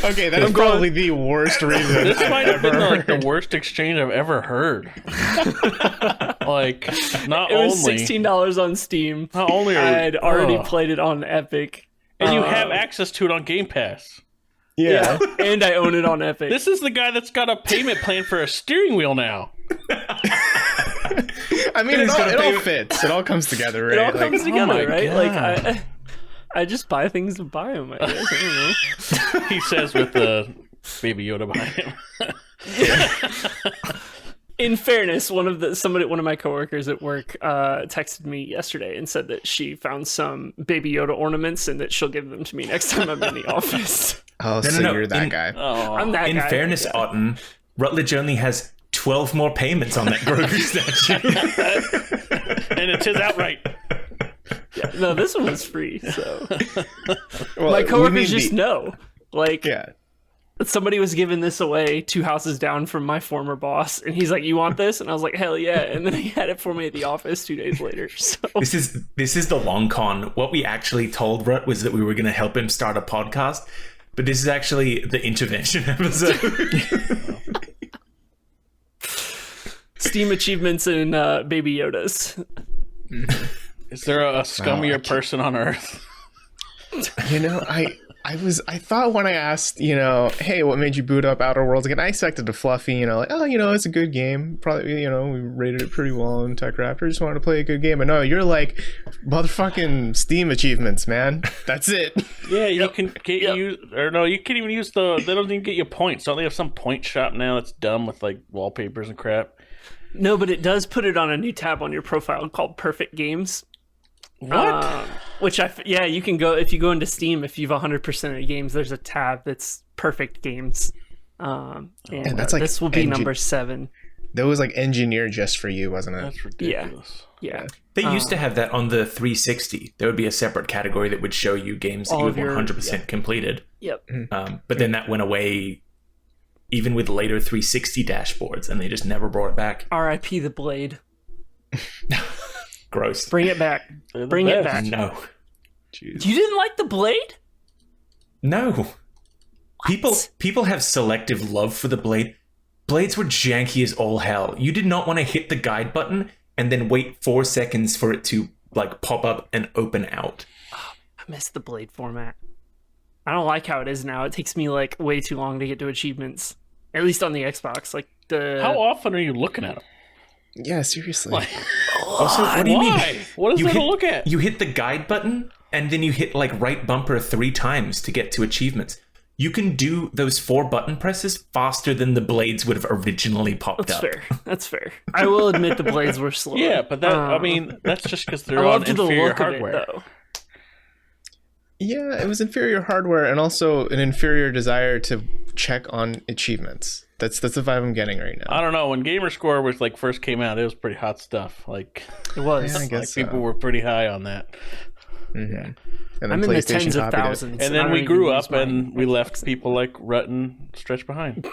Okay, that's probably the worst reason. This might have been the worst exchange I've ever heard. Not it was only $16 on Steam. Not only I had already played it on Epic, and you have access to it on Game Pass. Yeah. And I own it on Epic. This is the guy that's got a payment plan for a steering wheel now. I mean, it all fits. It all comes together, right? It all comes together, right? God. I just buy things to buy them, I guess. I don't know. He says with the Baby Yoda behind him. In fairness, one of my coworkers at work texted me yesterday and said that she found some Baby Yoda ornaments and that she'll give them to me next time I'm in the office. Oh, so you're that guy. I'm that guy. In fairness, yeah. Otten, Rutledge only has 12 more payments on that Grogu statue. And it's his outright. Yeah, no, this one was free, so my coworkers just know. Somebody was giving this away 2 houses down from my former boss, and he's like, "You want this?" And I was like, "Hell yeah!" And then he had it for me at the office 2 days later. So this is the long con. What we actually told Rut was that we were going to help him start a podcast, but this is actually the intervention episode. Steam achievements and Baby Yodas. Is there a scummier person on Earth? I thought when I asked, hey, what made you boot up Outer Worlds again? I expected a fluffy, like, it's a good game. Probably, we rated it pretty well on TechRaptor. Just wanted to play a good game. But no, you're like, motherfucking Steam achievements, man. That's it. Yeah, you can get you, or no, you can't even use they don't even get you points. Don't they have some point shop now that's dumb with like wallpapers and crap? No, but it does put it on a new tab on your profile called Perfect Games. What? You can go, if you go into Steam, if you've 100% of the games, there's a tab that's Perfect Games. And that's like this will be number 7. That was like engineered just for you, wasn't it? That's ridiculous. Yeah. They used to have that on the 360. There would be a separate category that would show you games that you had 100% completed. Yep. But then that went away even with later 360 dashboards, and they just never brought it back. R.I.P. the Blade. Gross. Bring it back. Bring it back. No. Jeez. You didn't like the Blade? No. People have selective love for the Blade. Blades were janky as all hell. You did not want to hit the guide button and then wait 4 seconds for it to like pop up and open out. I miss the Blade format. I don't like how it is now. It takes me like way too long to get to achievements. At least on the Xbox. How often are you looking at them? Yeah, seriously. Also, what do you mean? What is there to look at? You hit the guide button and then you hit like right bumper 3 times to get to achievements. You can do those 4 button presses faster than the blades would have originally popped up. That's fair. I will admit the blades were slow. Yeah, but that's just because they're on inferior the look hardware. of it, though. Yeah, it was inferior hardware and also an inferior desire to check on achievements. That's the vibe I'm getting right now. I don't know. When Gamerscore was like first came out, it was pretty hot stuff. Like it was. Yeah, I guess people were pretty high on that. Mm-hmm. Yeah. And then I'm in the PlayStation tens of copied it. thousands. And then we grew up and we left people like Rutten stretched behind.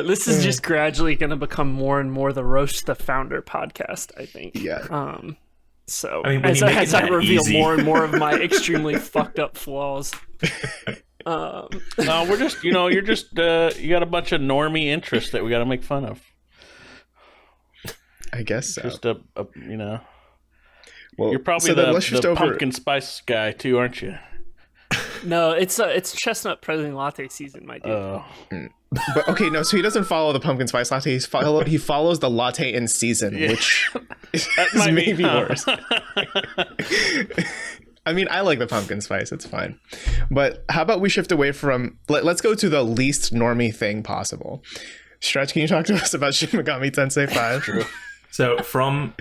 This is just gradually going to become more and more the Roast the Founder podcast, I think. Yeah. So I mean, as I reveal easy. more and more of my extremely fucked up flaws. No, we're just, you're just, you got a bunch of normie interests that we got to make fun of. I guess so. Just Well, you're probably so then the let's shift over. pumpkin spice guy too, aren't you? No, it's chestnut praline latte season, my dude. But okay, no, so he doesn't follow the pumpkin spice latte. He follows the latte in season, which is maybe worse. I mean, I like the pumpkin spice. It's fine. But how about we shift away from... Let's go to the least normie thing possible. Stretch, can you talk to us about Shin Megami Tensei 5? True. So from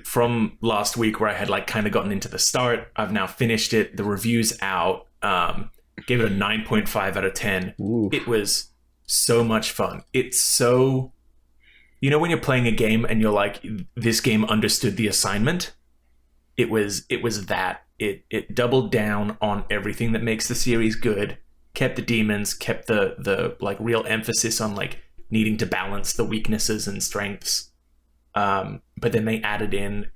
last week where I had like kind of gotten into the start, I've now finished it. The review's out. Gave it a 9.5 out of 10. Ooh. It was so much fun. It's so... when you're playing a game and you're like, this game understood the assignment? It was that. It doubled down on everything that makes the series good, kept the demons, kept the like real emphasis on like needing to balance the weaknesses and strengths. But then they added in,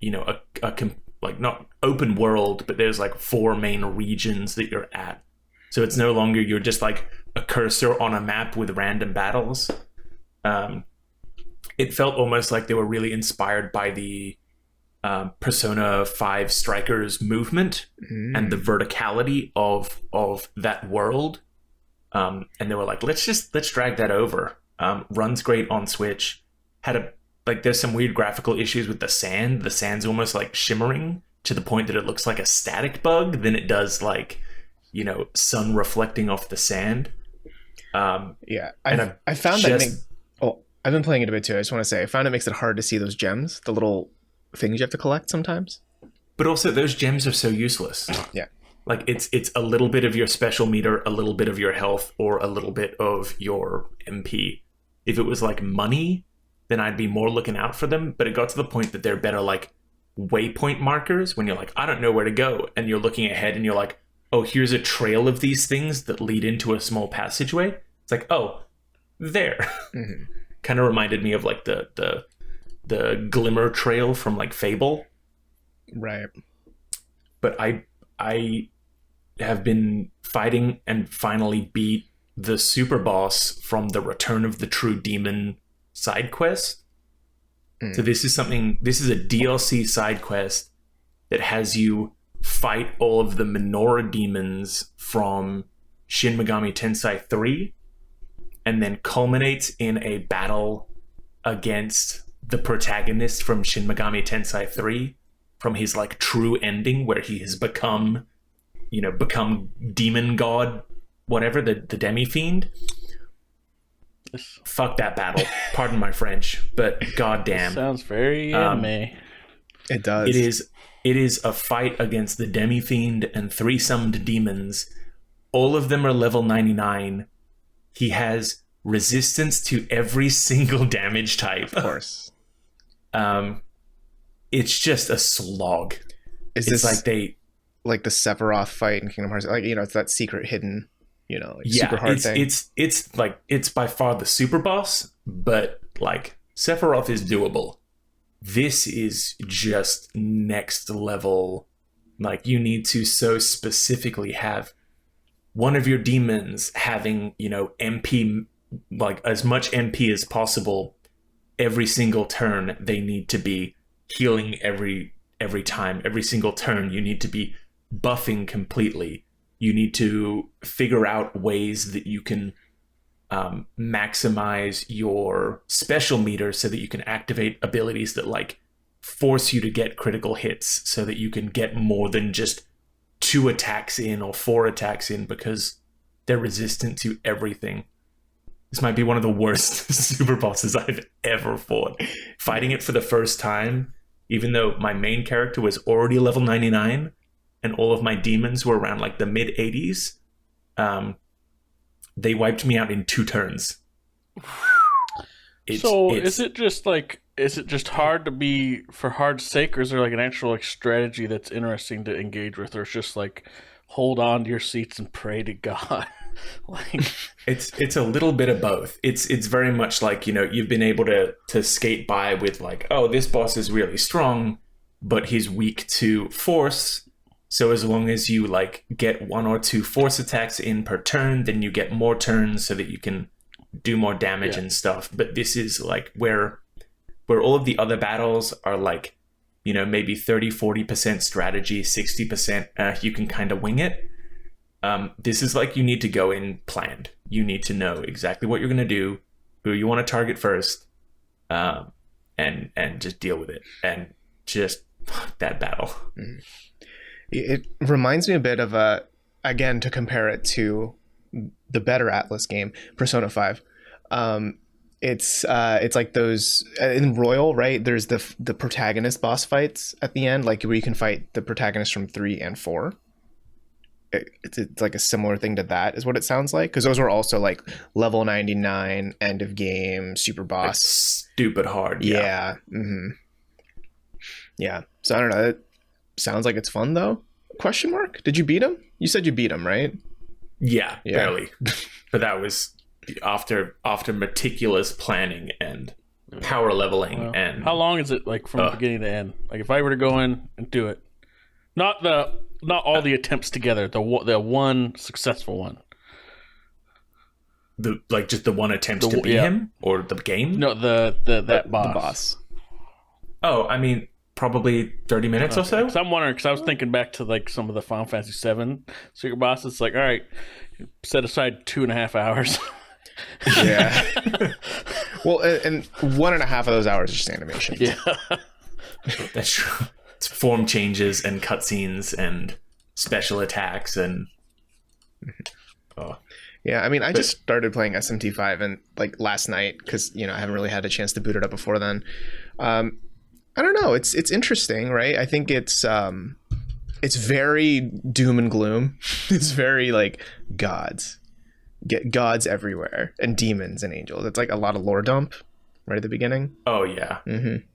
like not open world, but there's like 4 main regions that you're at. So it's no longer you're just like a cursor on a map with random battles. It felt almost like they were really inspired by the Persona 5 Strikers movement and the verticality of that world. And they were like, let's drag that over. Runs great on Switch. There's some weird graphical issues with the sand. The sand's almost like shimmering to the point that it looks like a static bug than it does like, sun reflecting off the sand. Yeah, I found that. I've been playing it a bit too. I just want to say, I found it makes it hard to see those gems, the little things you have to collect sometimes. But also, those gems are so useless. Yeah, like it's a little bit of your special meter, a little bit of your health, or a little bit of your MP. If it was like money, then I'd be more looking out for them. But it got to the point that they're better like waypoint markers when you're like, I don't know where to go, and you're looking ahead and you're like, oh, here's a trail of these things that lead into a small passageway. It's like, oh, there. Mm-hmm. Kind of reminded me of like the glimmer trail from like Fable. Right. But I have been fighting and finally beat the super boss from the Return of the True Demon side quest. So this is a DLC side quest that has you fight all of the Menorah demons from Shin Megami Tensei 3, and then culminates in a battle against the protagonist from Shin Megami Tensei 3, from his like true ending where he has become demon god, whatever, the demi-fiend. Fuck that battle. Pardon my French, but goddamn. Sounds very anime. It does. It is a fight against the demi-fiend and three-summed demons. All of them are level 99. He has resistance to every single damage type. Of course. It's just a slog. Is it's this like the Sephiroth fight in Kingdom Hearts? Like, it's that secret hidden, super hard thing. It's by far the super boss, but like Sephiroth is doable. This is just next level. Like, you need to so specifically have one of your demons having, MP, like as much MP as possible every single turn. They need to be healing every time. Every single turn, you need to be buffing completely. You need to figure out ways that you can maximize your special meter so that you can activate abilities that like force you to get critical hits, so that you can get more than just 2 attacks in or 4 attacks in, because they're resistant to everything. This might be one of the worst super bosses I've ever fought. Fighting it for the first time, even though my main character was already level 99 and all of my demons were around like the mid 80s, they wiped me out in 2 turns. Is it just hard to be for hard's sake, or is there like an actual like strategy that's interesting to engage with, or it's just like hold on to your seats and pray to God? Like, it's a little bit of both. It's very much like, you've been able to skate by with like, oh, this boss is really strong, but he's weak to force. So as long as you like get 1 or 2 force attacks in per turn, then you get more turns so that you can do more damage and stuff. But this is like where all of the other battles are like, maybe 30-40% strategy, 60% you can kind of wing it. This is like, you need to go in planned. You need to know exactly what you're going to do, who you want to target first, and just deal with it. And just that battle. It reminds me a bit of again, to compare it to the better Atlas game, Persona 5. It's like those in Royal, right? There's the protagonist boss fights at the end, like where you can fight the protagonist from 3 and 4. It's like a similar thing to that, is what it sounds like, because those were also like level 99 end of game super boss, like stupid hard. Yeah. So I don't know. It sounds like it's fun though. Question mark? Did you beat him? You said you beat him, right? Yeah. Barely. But that was after meticulous planning and power leveling. And how long is it, like, from beginning to end? Like, if I were to go in and do it, not all the attempts together, the one successful one. Just the one attempt to beat him, or the game? No, that boss. The boss. Oh, I mean, probably 30 minutes or so. Because I'm wondering, because I was thinking back to like some of the Final Fantasy VII secret bosses. It's like, all right, set aside 2.5 hours. Yeah. Well, and 1.5 of those hours is just animation. Yeah. That's true. It's form changes and cutscenes and special attacks and. Yeah, I mean, I just started playing SMT5 and like last night, because I haven't really had a chance to boot it up before then. I don't know. It's interesting, right? I think it's very doom and gloom. It's very like gods everywhere and demons and angels. It's like a lot of lore dump right at the beginning. Oh yeah. Mm-hmm.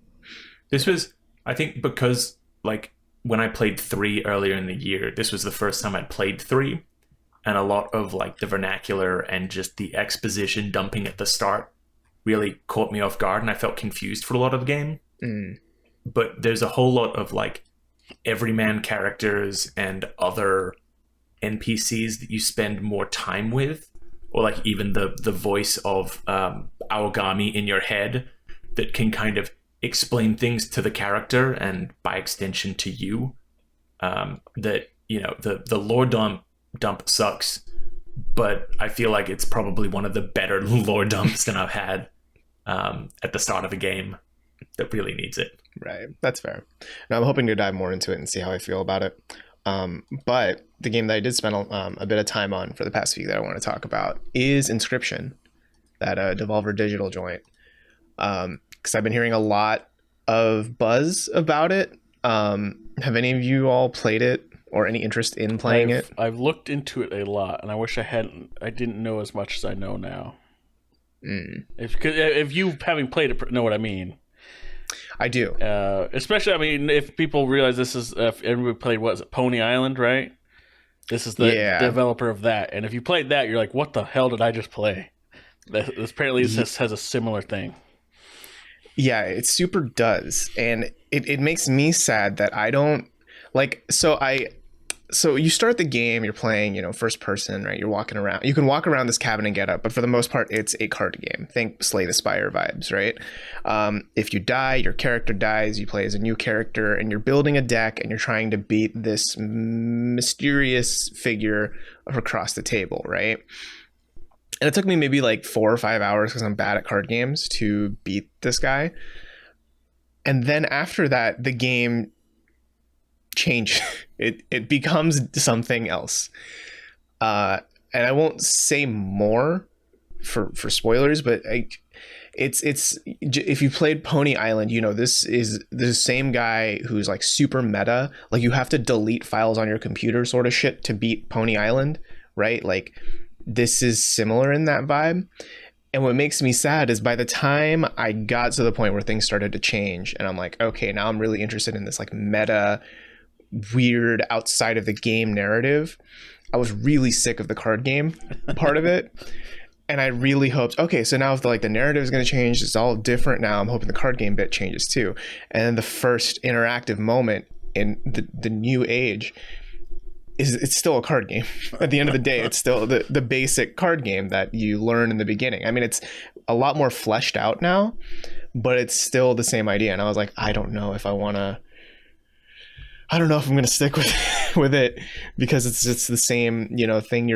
This was, I think, because like when I played 3 earlier in the year, this was the first time I'd played 3, and a lot of like the vernacular and just the exposition dumping at the start really caught me off guard, and I felt confused for a lot of the game. But there's a whole lot of like everyman characters and other NPCs that you spend more time with, or like even the voice of Aogami in your head that can kind of explain things to the character and by extension to you that the lore dump sucks, but I feel like it's probably one of the better lore dumps than I've had at the start of a game that really needs it. Right, that's fair. Now I'm hoping to dive more into it and see how I feel about it. But the game that I did spend a bit of time on for the past week that I want to talk about is Inscryption, that Devolver Digital joint. Because I've been hearing a lot of buzz about it. Have any of you all played it or any interest in playing it? I've looked into it a lot, and I wish I didn't know as much as I know now. If you having played it know what I mean. I do. Especially, I mean, if people realize this is if everybody played, what is it, Pony Island, right? This is the developer of that, and if you played that, you're like, what the hell did I just play? This apparently this has a similar thing. Yeah, it super does, and it makes me sad that I don't like. So you start the game, you're playing, first person, right? You're walking around. You can walk around this cabin and get up, but for the most part, it's a card game. Think Slay the Spire vibes, right? If you die, your character dies. You play as a new character, and you're building a deck, and you're trying to beat this mysterious figure across the table, right? And it took me maybe like 4 or 5 hours because I'm bad at card games to beat this guy. And then after that, the game change. It becomes something else. And I won't say more for spoilers, but it's if you played Pony Island, this is the same guy who's like super meta. Like you have to delete files on your computer sort of shit to beat Pony Island, right? Like this is similar in that vibe. And what makes me sad is by the time I got to the point where things started to change and I'm like, okay, now I'm really interested in this like meta weird outside of the game narrative, I was really sick of the card game part of it, and I really hoped, okay, so now if the narrative is going to change, it's all different now, I'm hoping the card game bit changes too. And then the first interactive moment in the new age is it's still a card game. At the end of the day, it's still the basic card game that you learn in the beginning. I mean, it's a lot more fleshed out now, but it's still the same idea. And I was like, I don't know if I'm going to stick with it because it's the same, thing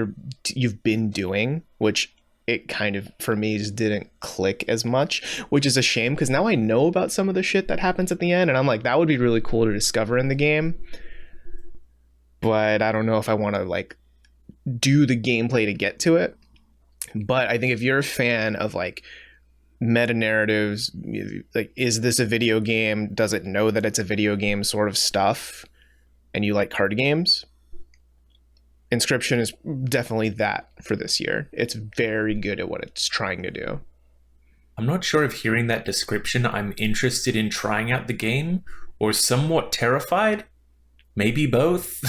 you've been doing, which it kind of, for me, just didn't click as much, which is a shame because now I know about some of the shit that happens at the end. And I'm like, that would be really cool to discover in the game. But I don't know if I want to do the gameplay to get to it. But I think if you're a fan of meta narratives, is this a video game? Does it know that it's a video game sort of stuff? And you like card games? Inscryption is definitely that for this year. It's very good at what it's trying to do. I'm not sure if hearing that description, I'm interested in trying out the game or somewhat terrified. Maybe both.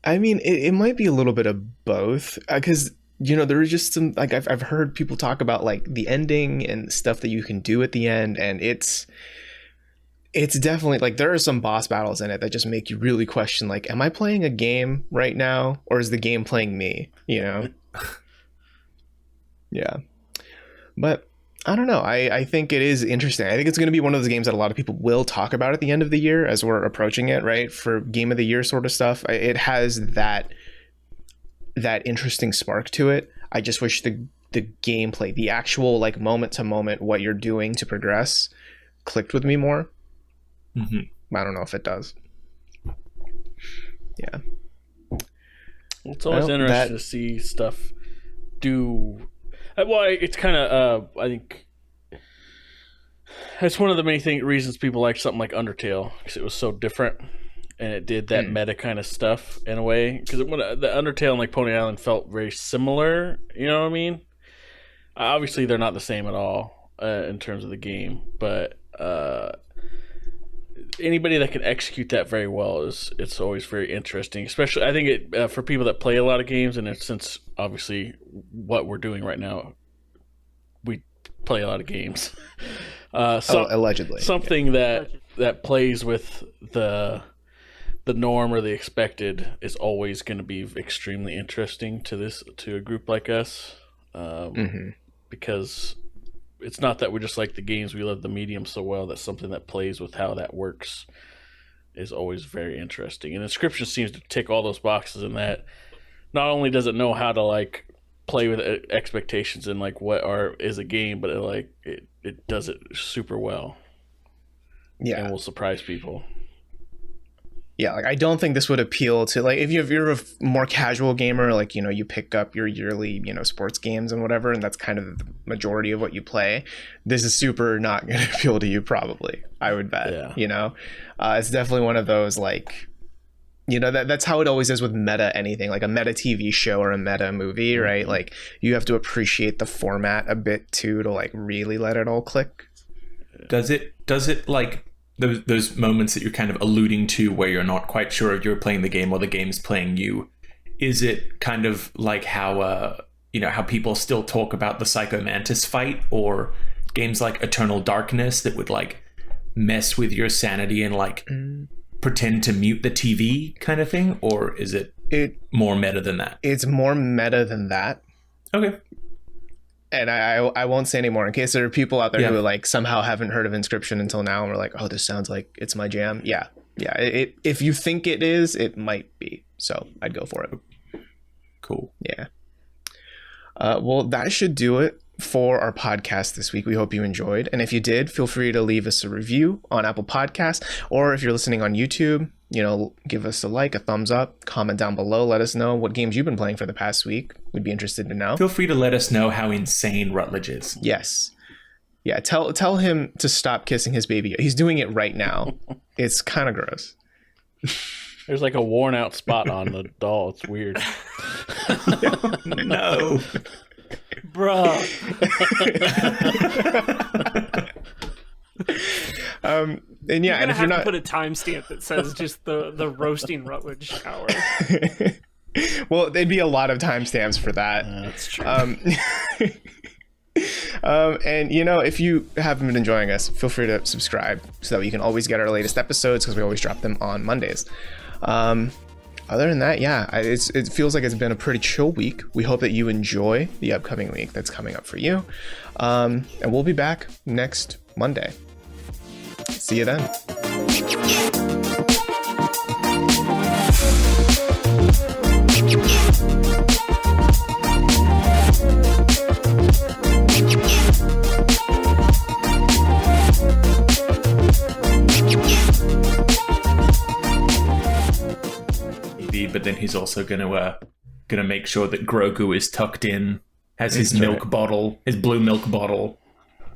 I mean, it might be a little bit of both because, there is just some, I've heard people talk about the ending and stuff that you can do at the end. And it's definitely there are some boss battles in it that just make you really question, am I playing a game right now? Or is the game playing me? Yeah. But I don't know. I think it is interesting. I think it's going to be one of those games that a lot of people will talk about at the end of the year as we're approaching it, right? For game of the year sort of stuff. It has that interesting spark to it. I just wish the gameplay, the actual moment to moment, what you're doing to progress clicked with me more. Mm-hmm. I don't know if it does. Yeah. It's always interesting to see stuff do. Well, it's kind of, I think, that's one of the many reasons people like something like Undertale, because it was so different, and it did that meta kind of stuff in a way. Because the Undertale and Pony Island felt very similar, you know what I mean? Obviously, they're not the same at all in terms of the game, but anybody that can execute that very well it's always very interesting. Especially, I think it for people that play a lot of games, and since obviously what we're doing right now, we play a lot of games. Allegedly, something that plays with the norm or the expected is always going to be extremely interesting to a group like us, because it's not that we just like the games, we love the medium so well that something that plays with how that works is always very interesting. And Inscryption seems to tick all those boxes in that not only does it know how to like play with expectations and like what is a game, but it does it super well. Yeah, and will surprise people. Yeah, like I don't think this would appeal to like if you're a more casual gamer, like, you know, you pick up your yearly, you know, sports games and whatever, and that's kind of the majority of what you play. This is super not going to appeal to you, probably. I would bet. Yeah. You know, it's definitely one of those like, you know, that's how it always is with meta anything, like a meta TV show or a meta movie, right? Like you have to appreciate the format a bit too to like really let it all click. Does it like those moments that you're kind of alluding to where you're not quite sure if you're playing the game or the game's playing you? Is it kind of like how you know, how people still talk about the Psycho Mantis fight, or games like Eternal Darkness that would like mess with your sanity and like pretend to mute the TV kind of thing? Or is it more meta than that? It's more meta than that. Okay. And I won't say anymore in case there are people out there who like somehow haven't heard of Inscryption until now and we're like, oh, this sounds like it's my jam. Yeah. If you think it is, it might be. So I'd go for it. Cool. Yeah. Well, that should do it for our podcast this week. We hope you enjoyed. And if you did, feel free to leave us a review on Apple Podcasts, or if you're listening on YouTube, you know, give us a like, a thumbs up, comment down below. Let us know what games you've been playing for the past week. We'd be interested to know. Feel free to let us know how insane Rutledge is. Yes. Yeah. Tell him to stop kissing his baby. He's doing it right now. It's kind of gross. There's like a worn out spot on the doll. It's weird. No. Bruh. And yeah, and if you're not, put a timestamp that says just the roasting Rutledge hour. Well, there'd be a lot of timestamps for that. That's true. And you know, if you haven't been enjoying us, feel free to subscribe so that you can always get our latest episodes, because we always drop them on Mondays. Other than that, yeah, it feels like it's been a pretty chill week. We hope that you enjoy the upcoming week that's coming up for you. And we'll be back next Monday. See you then. But then he's also gonna make sure that Grogu is tucked in, has his milk bottle, his blue milk bottle,